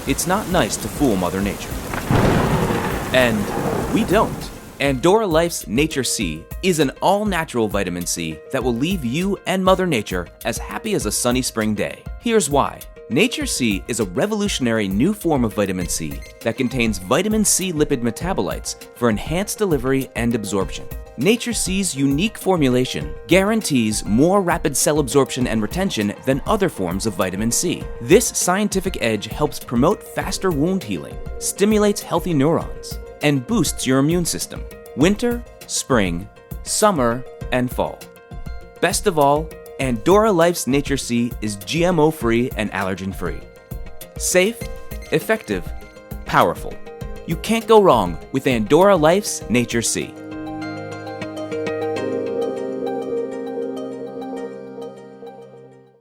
It's not nice to fool Mother Nature. And we don't. Andorra Life's Nature C is an all-natural vitamin C that will leave you and Mother Nature as happy as a sunny spring day. Here's why. Nature C is a revolutionary new form of vitamin C that contains vitamin C-lipid metabolites for enhanced delivery and absorption. Nature C's unique formulation guarantees more rapid cell absorption and retention than other forms of vitamin C. This scientific edge helps promote faster wound healing, stimulates healthy neurons, and boosts your immune system. Winter, spring, summer, and fall. Best of all, Andorra Life's Nature C is GMO-free and allergen-free. Safe, effective, powerful. You can't go wrong with Andorra Life's Nature C.